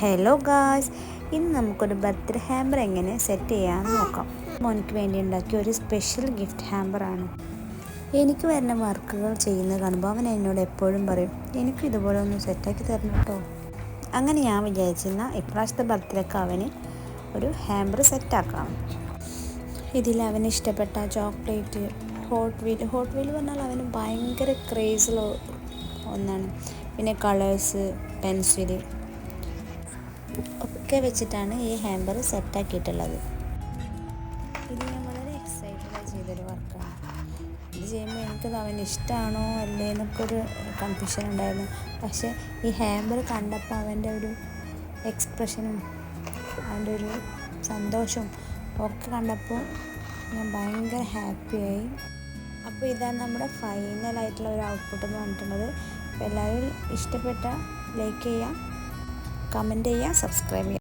Hello guys, ഇന്ന് നമുക്കൊരു birthday hamper എങ്ങനെ സെറ്റ് ചെയ്യാമെന്ന് നോക്കാം. മോനിക്ക് വേണ്ടി ഉണ്ടാക്കിയ ഒരു സ്പെഷ്യൽ ഗിഫ്റ്റ് ഹാമ്പറാണ്. എനിക്ക് വരുന്ന വർക്കുകൾ ചെയ്യുന്നത് കാണുമ്പോൾ അവൻ എന്നോട് എപ്പോഴും പറയും, എനിക്കും ഇതുപോലെ ഒന്ന് സെറ്റാക്കി തരണം കേട്ടോ. അങ്ങനെ ഞാൻ വിചാരിച്ചിരുന്ന ഇപ്രാവശ്യത്തെ ബർത്ത്ഡേക്ക് അവന് ഒരു ഹാമ്പർ സെറ്റാക്കാം. ഇതിൽ അവന് ഇഷ്ടപ്പെട്ട ചോക്ലേറ്റ്, ഹോട്ട് വീൽ പറഞ്ഞാൽ അവന് ഭയങ്കര ക്രേസുള്ള ഒന്നാണ്. പിന്നെ കളേഴ്സ്, പെൻസില് ഒക്കെ വെച്ചിട്ടാണ് ഈ ഹാമ്പർ സെറ്റാക്കിയിട്ടുള്ളത്. ഇത് ഞാൻ വളരെ എക്സൈറ്റഡായി ചെയ്തൊരു വർക്കാണ്. ഇത് ചെയ്യുമ്പോൾ എനിക്കത് അവന് ഇഷ്ടമാണോ അല്ലേ എന്നൊക്കെ ഒരു കൺഫ്യൂഷൻ ഉണ്ടായിരുന്നു. പക്ഷേ ഈ ഹാമ്പർ കണ്ടപ്പോൾ അവൻ്റെ ഒരു എക്സ്പ്രഷനും അവൻ്റെ ഒരു സന്തോഷവും ഒക്കെ കണ്ടപ്പോൾ ഞാൻ ഭയങ്കര ഹാപ്പിയായി. അപ്പോൾ ഇതാണ് നമ്മുടെ ഫൈനലായിട്ടുള്ള ഒരു ഔട്ട്പുട്ട് എന്ന് പറഞ്ഞിട്ടുള്ളത്. അപ്പോൾ എല്ലാവരും ഇഷ്ടപ്പെട്ട ലൈക്ക് ചെയ്യുക, കമൻറ്റ് ചെയ്യുക, സബ്സ്ക്രൈബ് ചെയ്യുക.